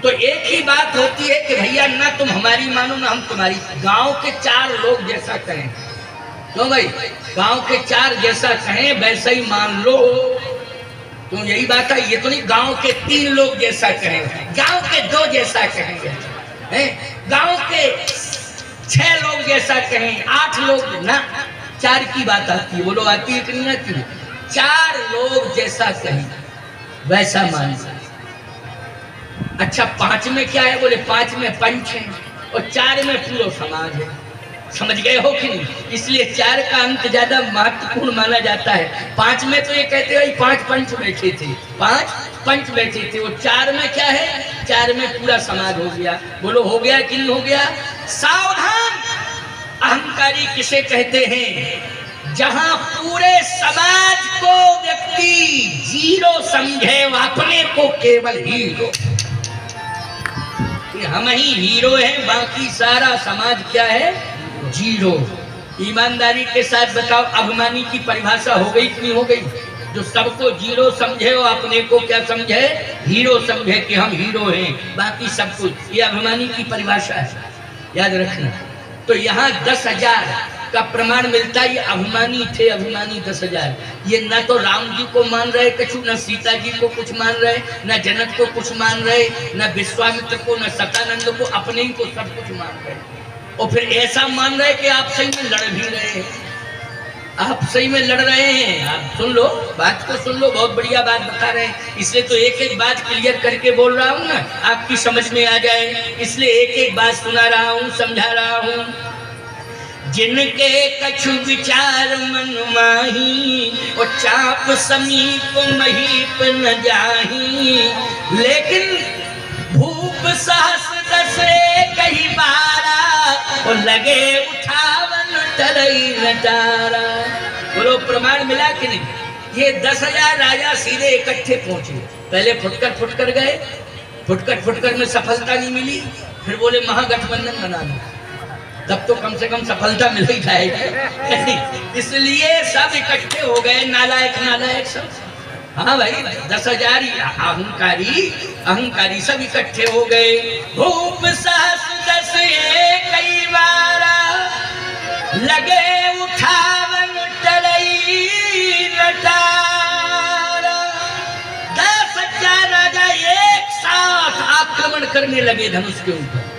तो एक ही बात होती है कि भैया ना तुम हमारी मानो ना हम तुम्हारी। गांव के 4 लोग जैसा कहें, क्यों भाई, गांव के 4 जैसा कहें वैसा ही मान लो। तो यही बात है, ये तो नहीं गांव के 3 लोग जैसा कहें, गांव के 2 जैसा कहेंगे, गांव के 6 लोग जैसा कहें, 8 लोग ना, 4 की बात आती है। बोलो आती है कि नहीं आती है? 4 लोग जैसा कहें वैसा मान। अच्छा 5 में क्या है? बोले 5 में पंच है और 4 में पूरा समाज है। समझ गए हो कि नहीं? इसलिए 4 का अंक ज्यादा महत्वपूर्ण माना जाता है। 5 में तो ये कहते हैं 5 पंच बैठे थे, 5 पंच बैठे थे। वो 4 में क्या है? 4 में पूरा समाज हो गया। बोलो हो गया कि नहीं हो गया? सावधान, अहंकारी किसे कहते हैं? जहां पूरे समाज को व्यक्ति जीरो समझे, अपने को केवल हीरो, हम ही हीरो हैं, बाकी सारा समाज क्या है? जीरो। ईमानदारी के साथ बताओ, अभिमानी की परिभाषा हो गई कि नहीं हो गई? जो सबको जीरो समझे और अपने को क्या समझे? हीरो समझे कि हम हीरो हैं, बाकी सब कुछ। ये अभिमानी की परिभाषा है, याद रखना। तो यहाँ 10,000 का प्रमाण मिलता है। ये अभिमानी थे, अभिमानी 10,000। ये न तो राम जी को मान रहे कछु, न सीता जी को कुछ मान रहे, न जनक को कुछ मान रहे, न विश्वामित्र को, न सतानंद को, अपने ही को सब कुछ मान रहे। और फिर ऐसा मान रहे कि आप सही में लड़ भी रहे हैं, आप सही में लड़ रहे हैं। आप सुन लो, बात को सुन लो, बहुत बढ़िया बात बता रहे हैं। इसलिए तो एक एक बात क्लियर करके बोल रहा हूँ ना, आपकी समझ में आ जाए, इसलिए एक एक बात सुना रहा हूँ, समझा रहा हूँ। जिनके कछु विचार मन माही, और चाप समीप महीप न जाही, लेकिन भूप सहस दसे कही बारा, और लगे उठावन तरई नटारा। बोलो प्रमाण मिला कि नहीं? ये 10,000 राजा सीधे इकट्ठे पहुंचे। पहले फुटकर गए, फुटकर में सफलता नहीं मिली, फिर बोले महागठबंधन बना लो, तब तो कम से कम सफलता मिल ही जाएगी। इसलिए सब इकट्ठे हो गए, नालायक सब। हाँ भाई, 10,000 अहंकारी सब इकट्ठे हो गए। भूप सहस दस कई बारा, लगे उठावन टरई नटारा। 10,000 राजा एक साथ आक्रमण करने लगे धनुष के ऊपर।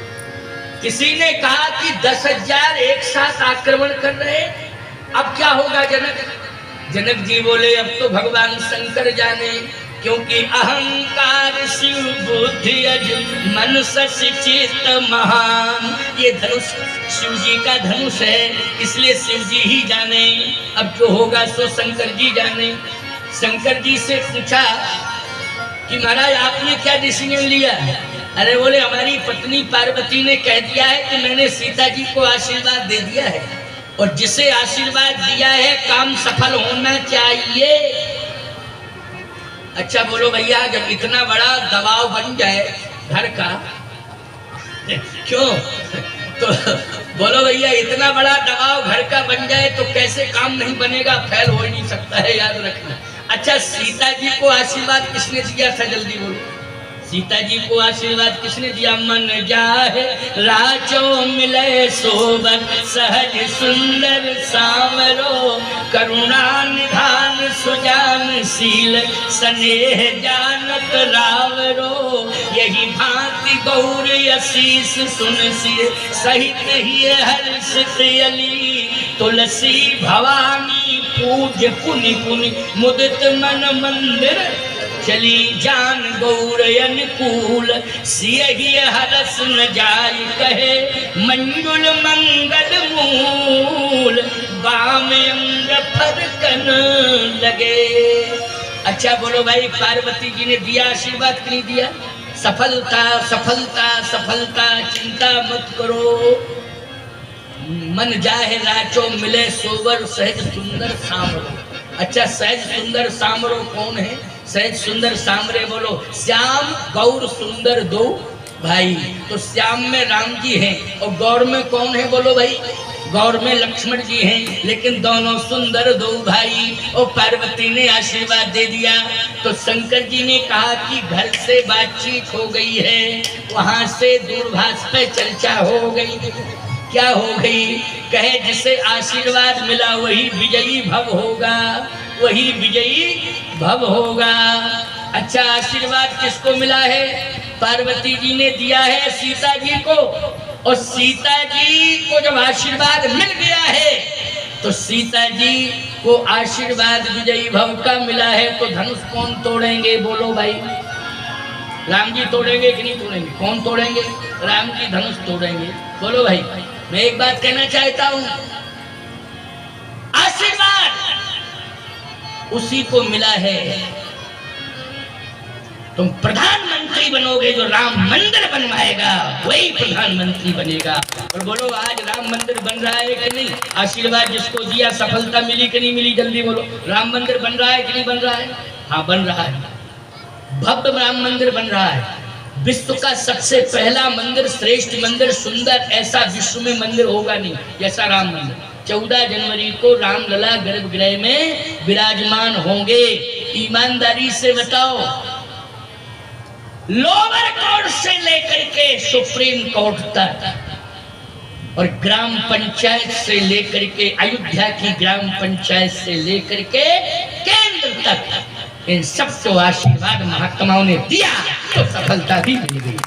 किसी ने कहा कि 10,000 एक साथ आक्रमण कर रहे, अब क्या होगा जनक जी बोले अब तो भगवान शंकर जाने, क्योंकि अहंकार शिव बुद्धि अज मन शशि चित्त महान। ये धनुष शिव जी का धनुष है, इसलिए शिव जी ही जाने। अब जो होगा सो शंकर जी जाने। शंकर जी से पूछा कि महाराज आपने क्या डिसीजन लिया? अरे बोले हमारी पत्नी पार्वती ने कह दिया है कि मैंने सीता जी को आशीर्वाद दे दिया है, और जिसे आशीर्वाद दिया है काम सफल होना चाहिए। अच्छा बोलो भैया, जब इतना बड़ा दबाव बन जाए घर का, क्यों तो बोलो भैया, इतना बड़ा दबाव घर का बन जाए तो कैसे काम नहीं बनेगा? फेल हो ही नहीं सकता है, याद रखना। अच्छा सीता जी को आशीर्वाद किसने दिया था? जल्दी बोलो, सीता जी को आशीर्वाद किसने दिया? मन जाहे राजो मिले सोबर, सहज सुंदर सामरो, करुणा निधान सुजान शील, स्नेह जानत रावरो। यही भांति गौर आशीष सुन सिर, सहित ही हर्षित अली, तुलसी भवानी पूज पुनि पुनि, मुदित मन मंदिर चली जान गौर अनुकूल। सियहि हरस न जाय कहे, मंजुल मंगल मूल, बाम अंग फरकन लगे। अच्छा बोलो भाई, पार्वती जी ने दिया आशीर्वाद कि नहीं दिया? सफलता सफलता सफलता, चिंता मत करो। मन जाहे राचो मिले सोवर, सहज सुंदर सामरो। अच्छा सहज सुंदर सामरो कौन है? सहज सुंदर सामरे बोलो, श्याम गौर सुंदर दो भाई। तो श्याम में राम जी हैं, और गौर में कौन है? बोलो भाई, गौर में लक्ष्मण जी हैं, लेकिन दोनों सुंदर दो भाई। और पार्वती ने आशीर्वाद दे दिया। तो शंकर जी ने कहा कि घर से बातचीत हो गई है, वहां से दूरभाष पे चर्चा हो गई। क्या हो गई? कहे जिसे आशीर्वाद मिला वही विजयी भव होगा, वही विजयी भव होगा। अच्छा, आशीर्वाद किसको मिला है? पार्वती जी ने दिया है सीता जी को। और सीता जी को जब आशीर्वाद मिल गया है तो सीता जी को आशीर्वाद विजयी भव का मिला है, तो धनुष कौन तोड़ेंगे? बोलो भाई। राम जी तोड़ेंगे कि नहीं तोड़ेंगे? कौन तोड़ेंगे? राम जी धनुष तोड़ेंगे। बोलो भाई। मैं एक बात कहना चाहता हूं, आशीर्वाद उसी को मिला है। तुम प्रधानमंत्री बनोगे, जो राम मंदिर बनवाएगा वही प्रधानमंत्री बनेगा। और बोलो, आज राम मंदिर बन रहा है कि नहीं? आशीर्वाद जिसको दिया सफलता मिली कि नहीं मिली? जल्दी बोलो। राम मंदिर बन रहा है कि नहीं बन रहा है? हाँ, बन रहा है। भव्य राम मंदिर बन रहा है। विश्व का सबसे पहला मंदिर, श्रेष्ठ मंदिर, सुंदर, ऐसा विश्व में मंदिर होगा नहीं जैसा राम मंदिर। 14 जनवरी को रामलला गर्भगृह में विराजमान होंगे। ईमानदारी से बताओ, लोअर कोर्ट से लेकर के सुप्रीम कोर्ट तक और ग्राम पंचायत से लेकर के, अयोध्या की ग्राम पंचायत से लेकर के केंद्र तक, इन सबको आशीर्वाद महात्माओं ने दिया तो सफलता भी मिल गई।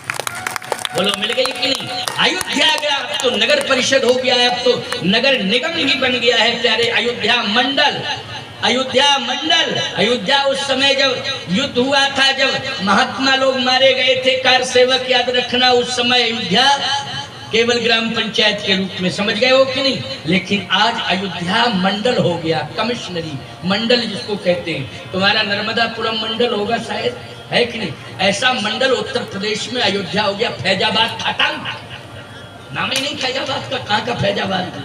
बोलो, मिल गई कि नहीं? अयोध्या गया, अब तो नगर परिषद हो गया है, अब तो नगर निगम ही बन गया है प्यारे। अयोध्या मंडल, अयोध्या मंडल। अयोध्या उस समय जब युद्ध हुआ था, जब महात्मा लोग मारे गए थे, कार सेवक, याद रखना, उस समय अयोध्या केवल ग्राम पंचायत के रूप में, समझ गए हो कि नहीं? लेकिन आज अयोध्या मंडल हो गया, कमिश्नरी मंडल जिसको कहते हैं। तुम्हारा नर्मदापुरम मंडल होगा शायद, है कि नहीं? ऐसा मंडल उत्तर प्रदेश में अयोध्या हो गया। फैजाबाद खत्म, नाम ही नहीं फैजाबाद का। कहाँ का फैजाबाद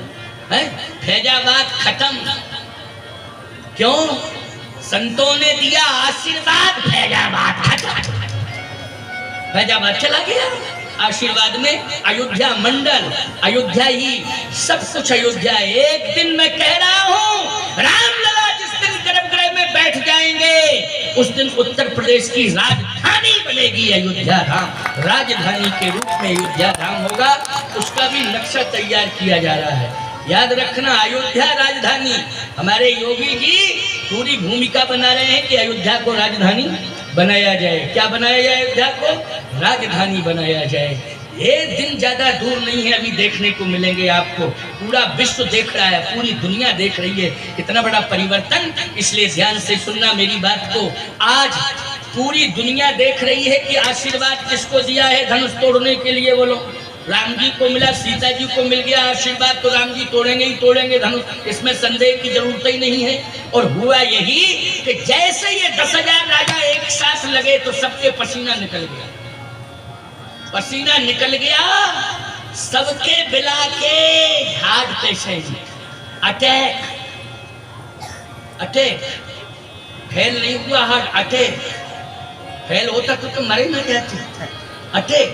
है? फैजाबाद खत्म। क्यों? संतों ने दिया आशीर्वाद, फैजाबाद खत्म। फैजाबाद चला गया आशीर्वाद में। अयोध्या मंडल, अयोध्या ही सब कुछ अयोध्या। एक दिन मैं कह रहा हूं, रामलला जिस दिन गर्भगृह में बैठ जाएंगे उस दिन उत्तर प्रदेश की राजधानी बनेगी अयोध्या धाम। राजधानी के रूप में अयोध्या धाम होगा। उसका भी नक्शा तैयार किया जा रहा है। याद रखना, अयोध्या राजधानी। हमारे योगी जी पूरी भूमिका बना रहे हैं कि अयोध्या को राजधानी बनाया जाए। क्या बनाया जाए? अयोध्या को राजधानी बनाया जाए। ये दिन ज्यादा दूर नहीं है, अभी देखने को मिलेंगे आपको। पूरा विश्व देख रहा है, पूरी दुनिया देख रही है कितना बड़ा परिवर्तन। इसलिए ध्यान से सुनना मेरी बात को। आज पूरी दुनिया देख रही है कि आशीर्वाद किसको दिया है धनुष तोड़ने के लिए। बोलो, राम जी को मिला, सीता जी को मिल गया आशीर्वाद, तो राम जी तोड़ेंगे ही तोड़ेंगे धनुष, इसमें संदेह की जरूरत ही नहीं है। और हुआ यही कि जैसे ये 10,000 राजा एक साथ लगे तो सबके पसीना निकल गया। पसीना निकल गया, सबके बिला के heart patient, attack. Attack fail नहीं हुआ, हार्ट अटैक। फेल होता तो मरे ना जाते। अटैक,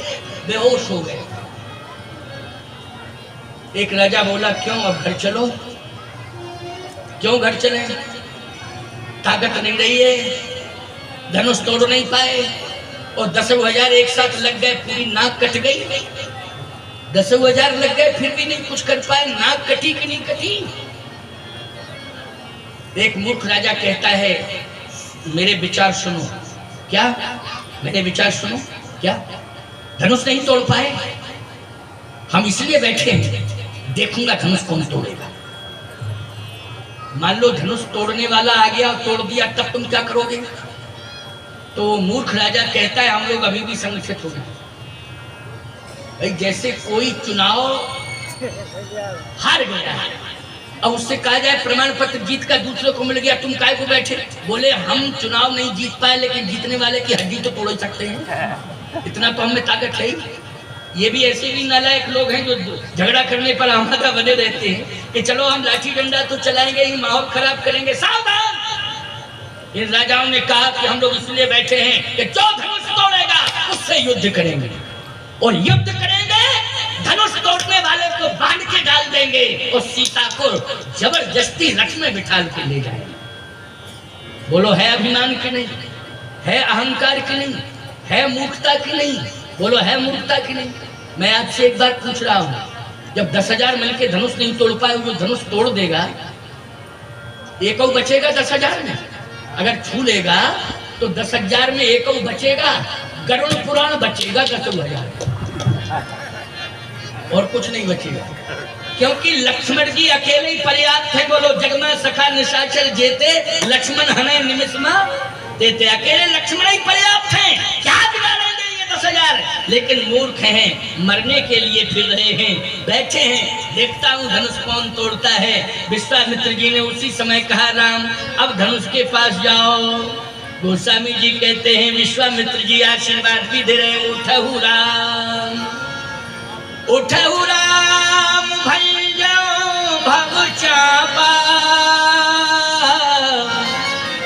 बेहोश हो गए। एक राजा बोला, क्यों अब घर चलो? क्यों घर चले? ताकत नहीं रही है, धनुष तोड़ नहीं पाए। और 10,000 एक साथ लग गए, पूरी नाक कट गई। 10,000 लग गए फिर भी नहीं कुछ कर पाए। नाक कटी कि नहीं कटी? एक मूर्ख राजा कहता है, मेरे विचार सुनो। क्या? मेरे विचार सुनो। क्या? धनुष नहीं तोड़ पाए, हम इसलिए बैठे हैं, देखूंगा धनुष कौन तोड़ेगा। मान लो धनुष तोड़ने वाला आ गया और तोड़ दिया, तब तुम क्या करोगे? तो मूर्ख राजा कहता है, हम लोग अभी भी संगठित हो गए। भाई जैसे कोई चुनाव हार गया है, अब उससे कहा जाए प्रमाण पत्र जीत का दूसरे को मिल गया, तुम काय को बैठे? बोले हम चुनाव नहीं जीत पाए, लेकिन जीतने वाले की हड्डी तो तोड़ सकते हैं, इतना तो हमें ताकत है। ये भी ऐसे भी नालायक लोग हैं जो झगड़ा करने पर आमादा बने रहते हैं कि चलो हम लाठी डंडा तो चलाएंगे ही, माहौल खराब करेंगे। सावधान! इन राजाओं ने कहा कि हम लोग इसलिए बैठे हैं कि जो धनुष तोड़ेगा उससे युद्ध करेंगे, और युद्ध करेंगे धनुष तोड़ने वाले को बांध के डाल देंगे और सीता को जबरदस्ती रथ में बिठा के ले जाएंगे। बोलो है अभिमान की नहीं, है अहंकार की नहीं, है मूर्खता की नहीं? बोलो है मूर्खता की नहीं? मैं आपसे एक बार पूछ रहा हूं, जब 10,000 मिलके धनुष नहीं तोड़ पाए, जो धनुष तोड़ देगा एक बचेगा 10,000 में? अगर छू लेगा तो 10,000 में एक बचेगा, गरुड़ पुराण बचेगा 10,000 और कुछ नहीं बचेगा, क्योंकि लक्ष्मण जी अकेले ही पर्याप्त है। बोलो जगमा सखा निशाचर जेते, लक्ष्मण हमें निमिषमा देते। अकेले लक्ष्मण ही पर्याप्त हैं, क्या बिगाड़ेंगे ये 10,000? लेकिन मूर्ख हैं, मरने के लिए फिर रहे हैं, बैठे हैं, देखता हूं धनुष कौन तोड़ता है। विश्वामित्र जी ने उसी समय कहा, राम अब धनुष के पास जाओ। गोस्वामी जी कहते हैं विश्वामित्र जी आशीर्वाद भी दे रहे, उठहु राम, उठहु राम भई जाओ भव चापा,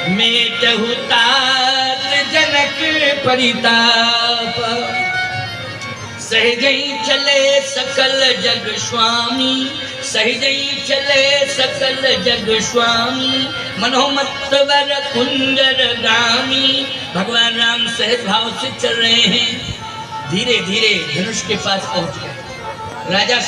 मेटहु तात जनक परिताप, सहजई चले सकल जग स्वामी, सहजई चले सकल जग स्वामी, मनोमत वर कुंजर गामी। भगवान राम सहज भाव से चल रहे हैं, धीरे धीरे धनुष के पास पहुंच गए। राजा